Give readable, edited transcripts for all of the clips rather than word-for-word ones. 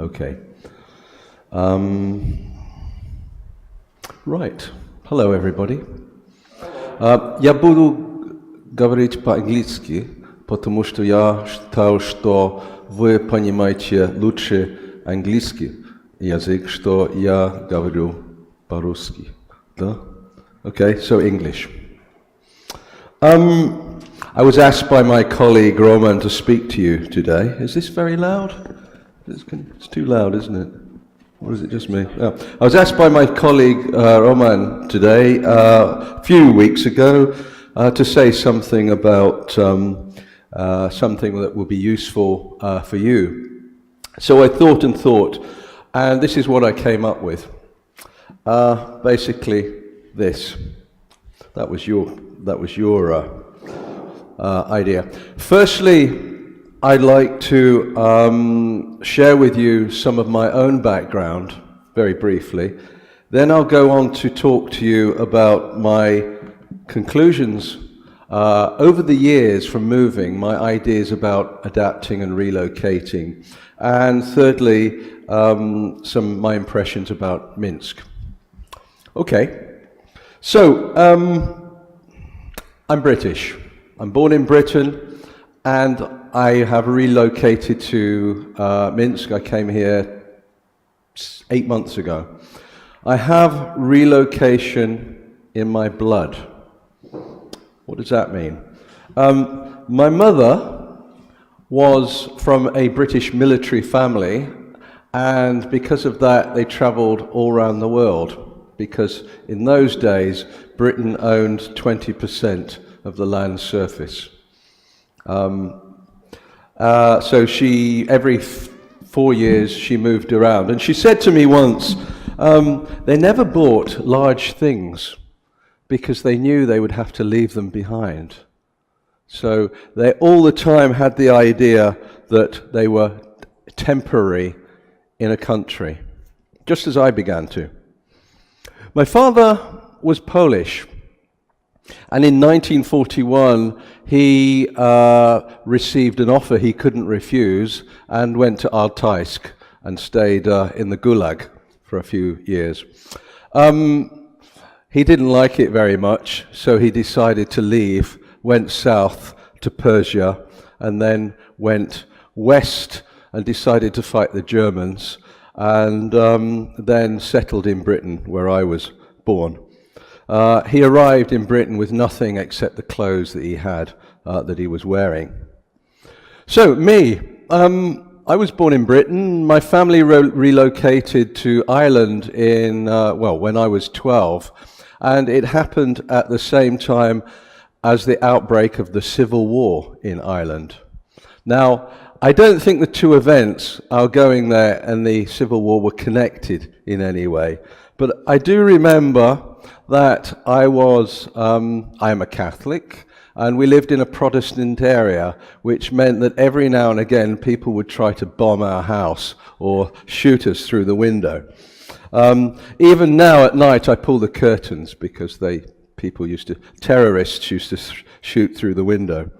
Okay. Right. Hello, everybody. Я буду говорить по-английски, потому что я считал, что вы понимаете лучше английский язык, что я говорю по-русски. Да? Okay, so English. I was asked by my colleague Roman to speak to you today. Is this very loud? It's too loud, isn't it? Or is it just me? Oh. I was asked by my colleague Roman today, a few weeks ago, to say something about something that would be useful for you. So I thought, and this is what I came up with. Basically, this. That was your idea. Firstly, I'd like to share with you some of my own background, very briefly. Then I'll go on to talk to you about my conclusions over the years from moving, my ideas about adapting and relocating. And thirdly, my impressions about Minsk. Okay, so I'm British. I'm born in Britain, and I have relocated to Minsk. I came here 8 months ago. I have relocation in my blood. What does that mean? My mother was from a British military family, and because of that, they traveled all around the world, because in those days, Britain owned 20% of the land surface. So she, every 4 years, she moved around. And she said to me once, they never bought large things because they knew they would have to leave them behind. So they all the time had the idea that they were temporary in a country, just as I began to. My father was Polish. And in 1941, he received an offer he couldn't refuse and went to Altaisk and stayed in the Gulag for a few years. He didn't like it very much, so he decided to leave, went south to Persia, and then went west and decided to fight the Germans, and then settled in Britain, where I was born. He arrived in Britain with nothing except the clothes that he had, that he was wearing. So, me, I was born in Britain. My family relocated to Ireland when I was 12, and it happened at the same time as the outbreak of the Civil War in Ireland. Now, I don't think the two events, our going there and the Civil War, were connected in any way, but I do remember that I am a Catholic, and we lived in a Protestant area, which meant that every now and again people would try to bomb our house or shoot us through the window. Even now at night I pull the curtains because terrorists used to shoot through the window.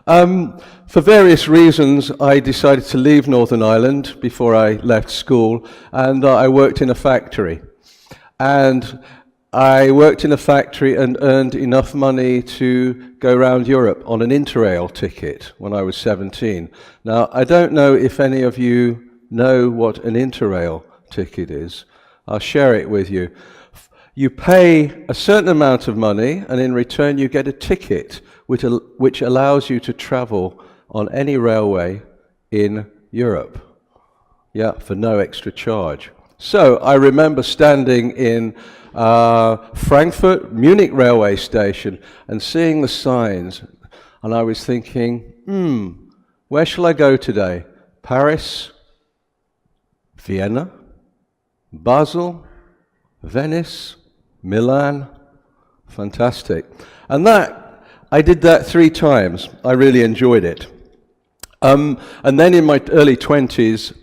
For various reasons, I decided to leave Northern Ireland before I left school, and I worked in a factory. And I worked in a factory and earned enough money to go around Europe on an InterRail ticket when I was 17. Now, I don't know if any of you know what an InterRail ticket is. I'll share it with you. You pay a certain amount of money, and in return you get a ticket which allows you to travel on any railway in Europe. Yeah, for no extra charge. So I remember standing in Munich railway station and seeing the signs, and I was thinking, where shall I go today? Paris, Vienna, Basel, Venice, Milan. Fantastic. And I did that 3 times. I really enjoyed it. And then in my early 20s,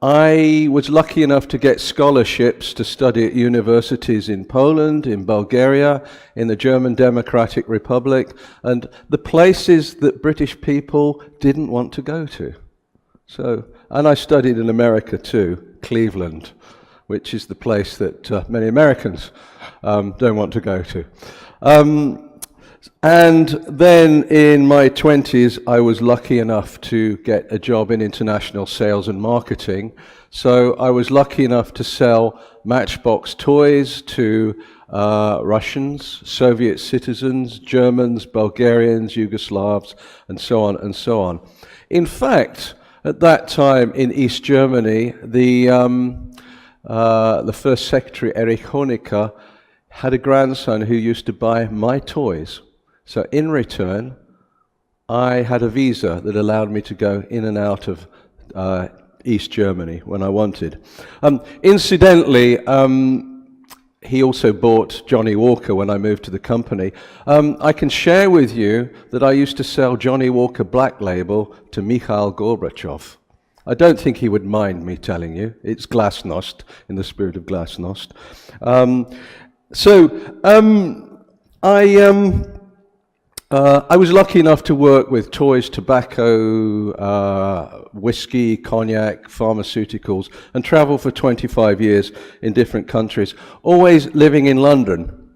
I was lucky enough to get scholarships to study at universities in Poland, in Bulgaria, in the German Democratic Republic, and the places that British people didn't want to go to. So, and I studied in America too, Cleveland, which is the place that many Americans don't want to go to. And then in my 20s, I was lucky enough to get a job in international sales and marketing. So I was lucky enough to sell Matchbox toys to Russians, Soviet citizens, Germans, Bulgarians, Yugoslavs, and so on and so on. In fact, at that time in East Germany, the first secretary, Erich Honecker, had a grandson who used to buy my toys. So in return, I had a visa that allowed me to go in and out of East Germany when I wanted. Incidentally, he also bought Johnny Walker when I moved to the company. I can share with you that I used to sell Johnny Walker Black Label to Mikhail Gorbachev. I don't think he would mind me telling you. It's glasnost, in the spirit of glasnost. I was lucky enough to work with toys, tobacco, whiskey, cognac, pharmaceuticals, and travel for 25 years in different countries, always living in London.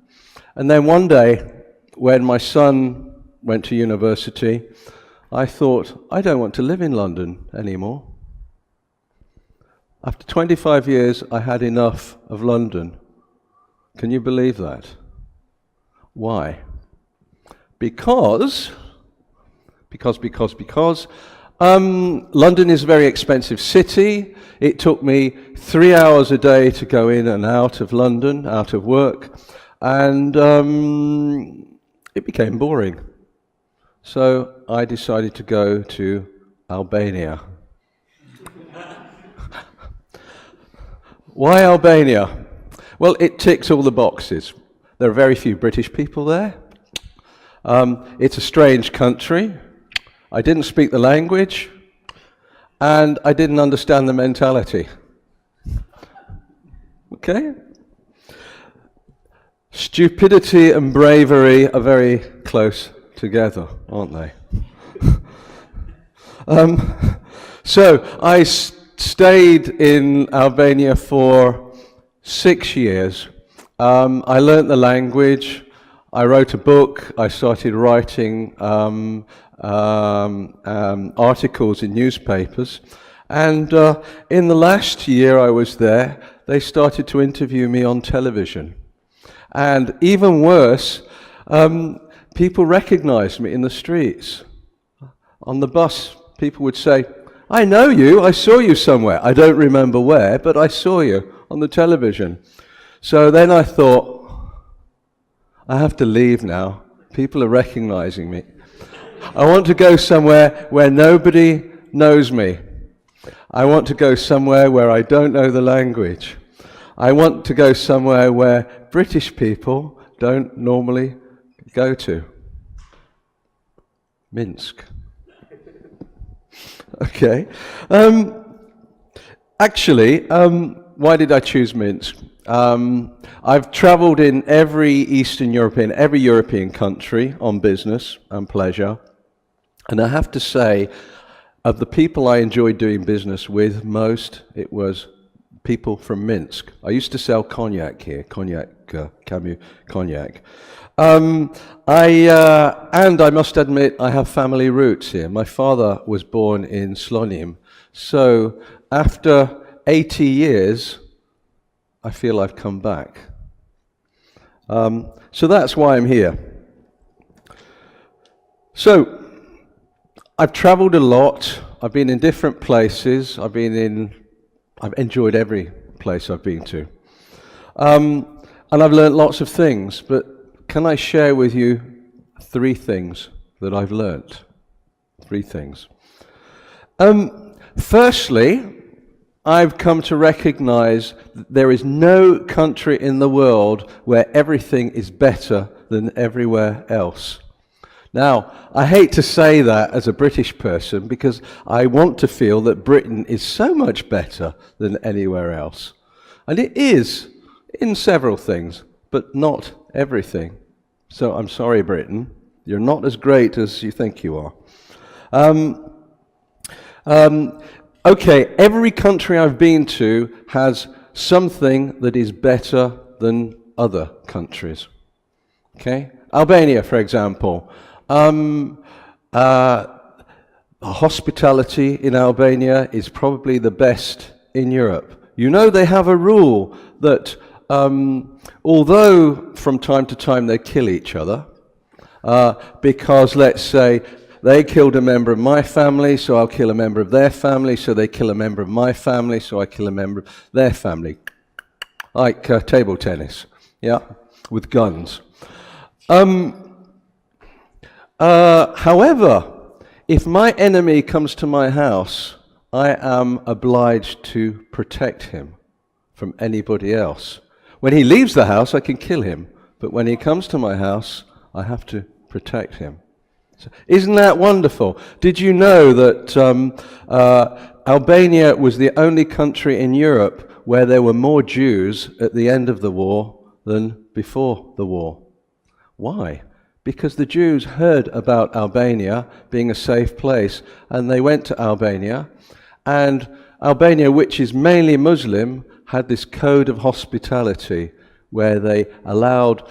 And then one day, when my son went to university, I thought, I don't want to live in London anymore. After 25 years, I had enough of London. Can you believe that? Why? Because London is a very expensive city. It took me 3 hours a day to go in and out of London, out of work, and it became boring. So I decided to go to Albania. Why Albania? Well, it ticks all the boxes. There are very few British people there. It's a strange country. I didn't speak the language, and I didn't understand the mentality. Okay? Stupidity and bravery are very close together, aren't they? So I stayed in Albania for 6 years. I learnt the language. I wrote a book. I started writing articles in newspapers. And in the last year I was there, they started to interview me on television. And even worse, people recognized me in the streets. On the bus, people would say, I know you, I saw you somewhere. I don't remember where, but I saw you on the television. So then I thought, I have to leave now. People are recognizing me. I want to go somewhere where nobody knows me. I want to go somewhere where I don't know the language. I want to go somewhere where British people don't normally go to. Minsk. Okay. Actually, why did I choose Minsk? I've traveled in every European country on business and pleasure. And I have to say, of the people I enjoyed doing business with most, it was people from Minsk. I used to sell cognac here, Camus cognac. And I must admit, I have family roots here. My father was born in Slonim. So after 80 years, I feel I've come back. So that's why I'm here. So I've traveled a lot. I've been in different places. I've enjoyed every place I've been to. And I've learned lots of things, but can I share with you 3 things that I've learnt? 3 things. Firstly, I've come to recognize that there is no country in the world where everything is better than everywhere else. Now, I hate to say that as a British person because I want to feel that Britain is so much better than anywhere else. And it is in several things, but not everything. So I'm sorry, Britain. You're not as great as you think you are. Okay, every country I've been to has something that is better than other countries. Okay, Albania, for example. Hospitality in Albania is probably the best in Europe. You know, they have a rule that although from time to time they kill each other, because let's say they killed a member of my family, so I'll kill a member of their family, so they kill a member of my family, so I kill a member of their family. Like table tennis, yeah, with guns. However, if my enemy comes to my house, I am obliged to protect him from anybody else. When he leaves the house, I can kill him, but when he comes to my house, I have to protect him. So, isn't that wonderful? Did you know that Albania was the only country in Europe where there were more Jews at the end of the war than before the war? Why? Because the Jews heard about Albania being a safe place, and they went to Albania, and Albania, which is mainly Muslim, had this code of hospitality where they allowed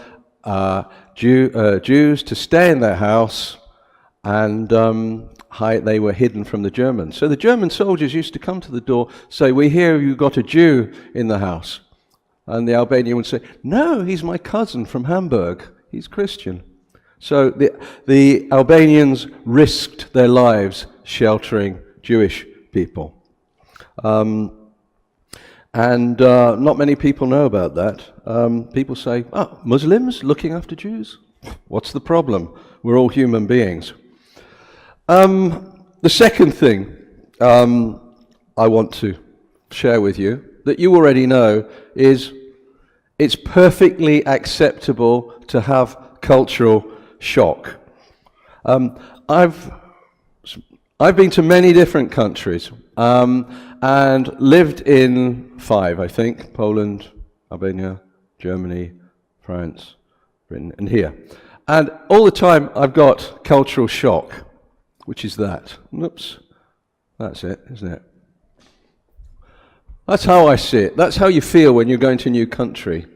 Jews to stay in their house, and they were hidden from the Germans. So the German soldiers used to come to the door, say, "We hear you've got a Jew in the house." And the Albanian would say, "No, he's my cousin from Hamburg. He's Christian." So the Albanians risked their lives sheltering Jewish people. Not many people know about that. People say, "Oh, Muslims looking after Jews? What's the problem? We're all human beings." The second thing I want to share with you, that you already know, is it's perfectly acceptable to have cultural shock. I've been to many different countries and lived in 5, I think: Poland, Albania, Germany, France, Britain, and here. And all the time I've got cultural shock, which is that. Oops, that's it, isn't it? That's how I see it. That's how you feel when you're going to a new country.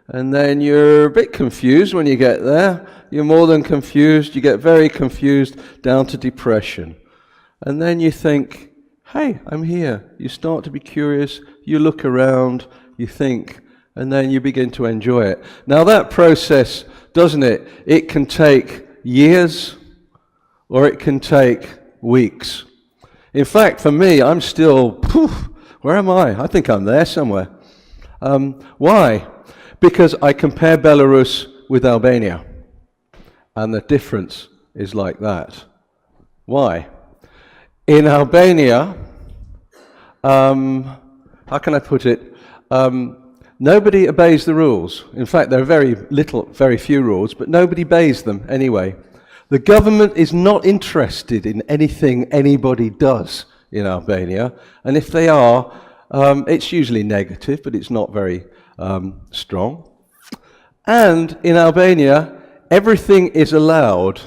And then you're a bit confused when you get there. You're more than confused. You get very confused down to depression. And then you think, hey, I'm here. You start to be curious. You look around. You think. And then you begin to enjoy it. Now that process, doesn't it? It can take years or it can take weeks. In fact, for me, I'm still, where am I? I think I'm there somewhere. Why? Because I compare Belarus with Albania, and the difference is like that. Why? In Albania, how can I put it? Nobody obeys the rules. In fact, there are very few rules, but nobody obeys them anyway. The government is not interested in anything anybody does in Albania, and if they are, it's usually negative, but it's not very strong. And in Albania, everything is allowed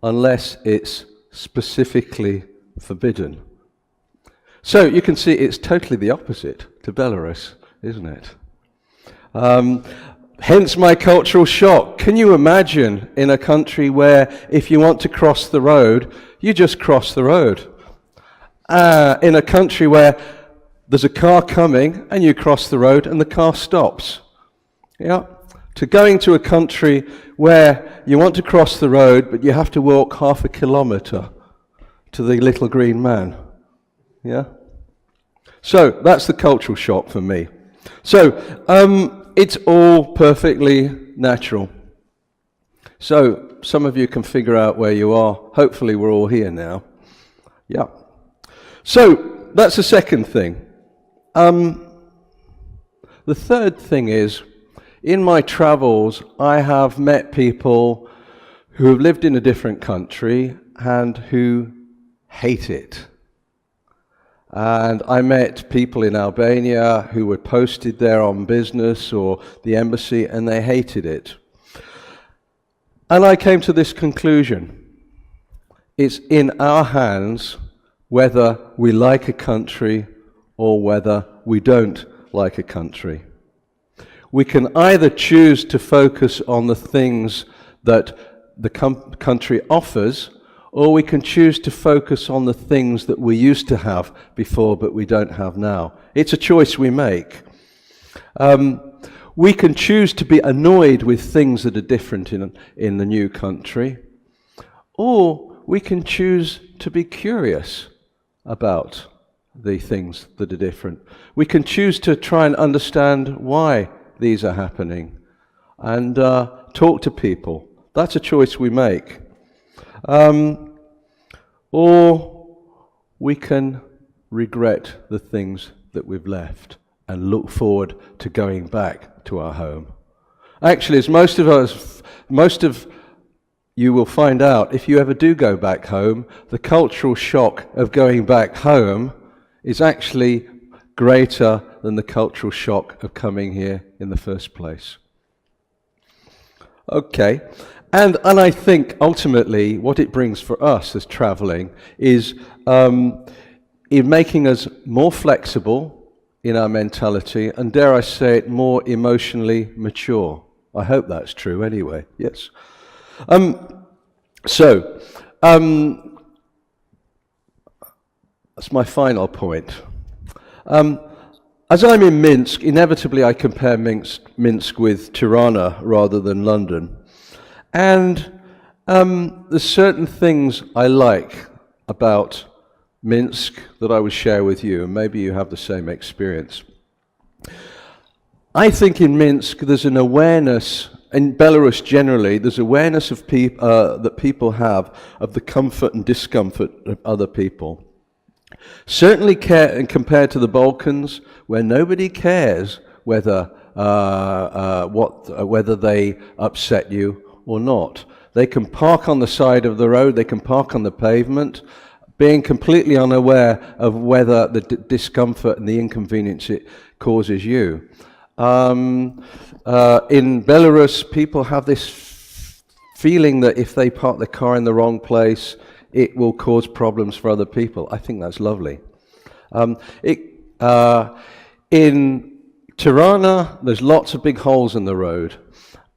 unless it's specifically forbidden. So you can see it's totally the opposite to Belarus, isn't it? Hence my cultural shock. Can you imagine in a country where if you want to cross the road, you just cross the road? In a country where there's a car coming and you cross the road and the car stops. Yeah. To going to a country where you want to cross the road but you have to walk half a kilometre to the little green man. Yeah. So that's the cultural shock for me. So it's all perfectly natural. So some of you can figure out where you are. Hopefully we're all here now. Yeah. So that's the second thing. The third thing is, in my travels, I have met people who have lived in a different country and who hate it. And I met people in Albania who were posted there on business or the embassy, and they hated it. And I came to this conclusion. It's in our hands whether we like a country or whether we don't like a country. We can either choose to focus on the things that the country offers, or we can choose to focus on the things that we used to have before but we don't have now. It's a choice we make. We can choose to be annoyed with things that are different in the new country, or we can choose to be curious about the things that are different. We can choose to try and understand why these are happening and talk to people. That's a choice we make. Or we can regret the things that we've left and look forward to going back to our home. Actually, as most of you will find out, if you ever do go back home, the cultural shock of going back home is actually greater than the cultural shock of coming here in the first place. Okay, and I think ultimately what it brings for us as traveling is in making us more flexible in our mentality, and dare I say it, more emotionally mature. I hope that's true anyway, yes. That's my final point. As I'm in Minsk, inevitably I compare Minsk with Tirana rather than London. And there's certain things I like about Minsk that I would share with you, and maybe you have the same experience. I think in Minsk there's an awareness, in Belarus generally, there's awareness of that people have of the comfort and discomfort of other people. Certainly compared to the Balkans, where nobody cares whether they upset you or not. They can park on the side of the road, they can park on the pavement, being completely unaware of whether the discomfort and the inconvenience it causes you. In Belarus, people have this feeling that if they park their car in the wrong place, it will cause problems for other people. I think that's lovely. In Tirana, there's lots of big holes in the road.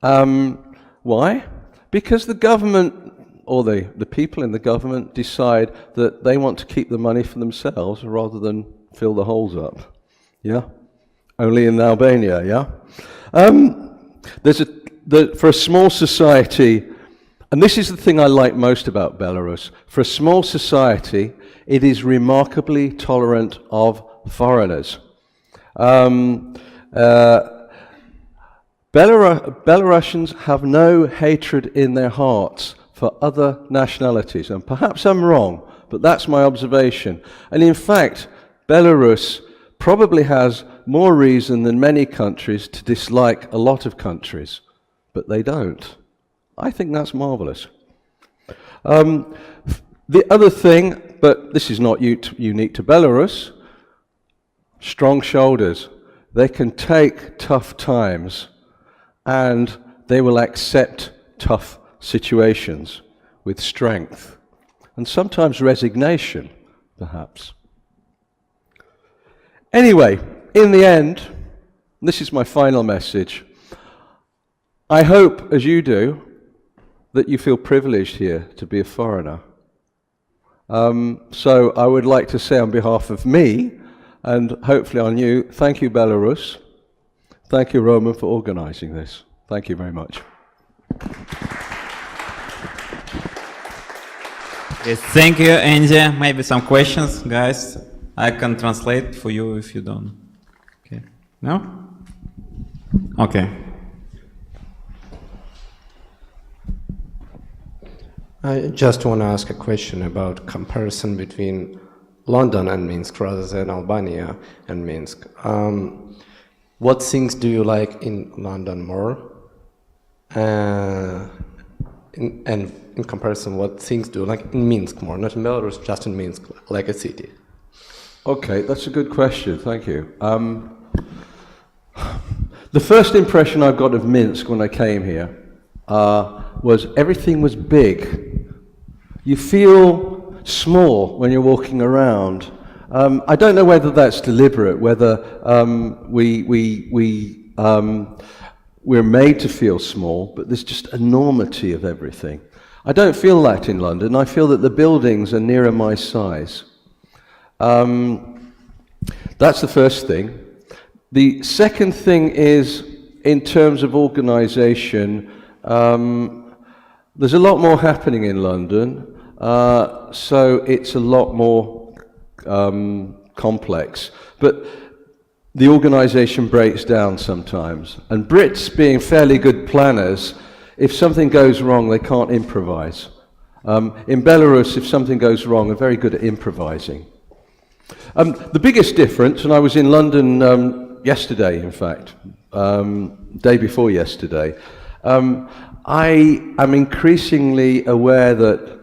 Why? Because the government, or the people in the government, decide that they want to keep the money for themselves rather than fill the holes up. Yeah? Only in Albania, yeah? For a small society, and this is the thing I like most about Belarus, for a small society, it is remarkably tolerant of foreigners. Belarusians have no hatred in their hearts for other nationalities, and perhaps I'm wrong, but that's my observation. And in fact, Belarus probably has more reason than many countries to dislike a lot of countries, but they don't. I think that's marvelous. The other thing, but this is not unique to Belarus, strong shoulders. They can take tough times and they will accept tough situations with strength and sometimes resignation, perhaps. Anyway, in the end, this is my final message. I hope, as you do, that you feel privileged here to be a foreigner. So I would like to say on behalf of me, and hopefully on you, thank you, Belarus. Thank you, Roman, for organizing this. Thank you very much. Yes, thank you, Andrzej. Maybe some questions, guys. I can translate for you if you don't. Okay. No? Okay. I just want to ask a question about comparison between London and Minsk rather than Albania and Minsk. What things do you like in London more? And in comparison, what things do you like in Minsk more? Not in Belarus, just in Minsk, like a city. Okay, that's a good question. Thank you. The first impression I got of Minsk when I came here was everything was big. You feel small when you're walking around. I don't know whether that's deliberate, whether we're made to feel small, but there's just enormity of everything. I don't feel that in London. I feel that the buildings are nearer my size. That's the first thing. The second thing is, in terms of organisation, there's a lot more happening in London, so it's a lot more complex. But the organisation breaks down sometimes. And Brits, being fairly good planners, if something goes wrong, they can't improvise. In Belarus, if something goes wrong, they're very good at improvising. The biggest difference, and I was in London yesterday, in fact, day before yesterday, I am increasingly aware that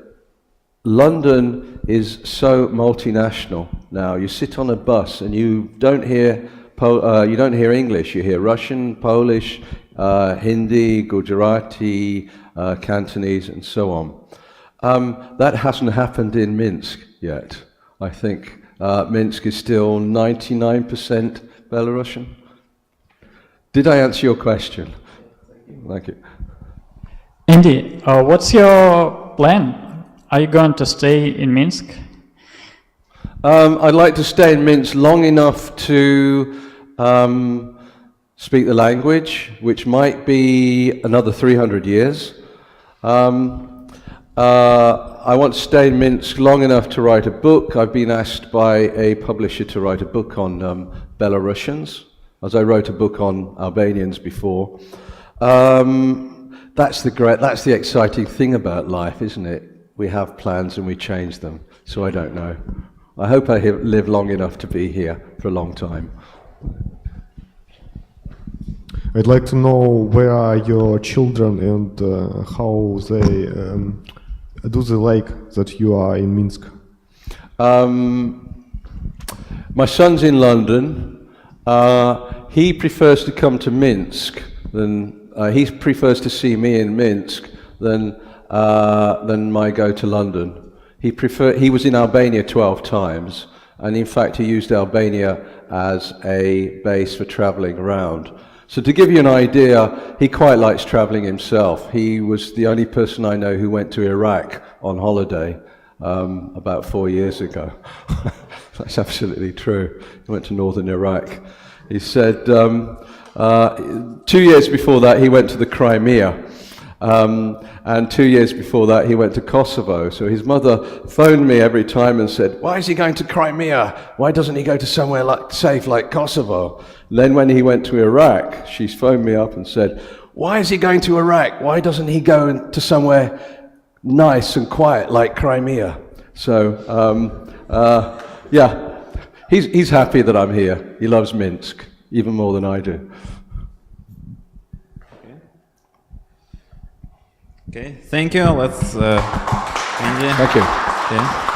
London is so multinational now. You sit on a bus and you don't hear English. You hear Russian, Polish, Hindi, Gujarati, Cantonese, and so on. That hasn't happened in Minsk yet. I think Minsk is still 99% Belarusian. Did I answer your question? Thank you. Andy, what's your plan? Are you going to stay in Minsk? I'd like to stay in Minsk long enough to speak the language, which might be another 300 years. I want to stay in Minsk long enough to write a book. I've been asked by a publisher to write a book on Belarusians, as I wrote a book on Albanians before. That's the exciting thing about life, isn't it? We have plans and we change them, so I don't know. I hope I live long enough to be here for a long time. I'd like to know where are your children and how they do they like that you are in Minsk? My son's in London. He prefers to come to Minsk than he prefers to see me in Minsk than my go to London. He was in Albania 12 times, and in fact he used Albania as a base for travelling around. So to give you an idea, he quite likes travelling himself. He was the only person I know who went to Iraq on holiday about 4 years ago. That's absolutely true. He went to northern Iraq. He said 2 years before that he went to the Crimea. And 2 years before that he went to Kosovo. So his mother phoned me every time and said, "Why is he going to Crimea? Why doesn't he go to somewhere safe like Kosovo?" And then when he went to Iraq, she phoned me up and said, "Why is he going to Iraq? Why doesn't he go to somewhere nice and quiet like Crimea?" So yeah, he's happy that I'm here. He loves Minsk even more than I do. Okay, thank you. Let's Andy. Thank you. Okay.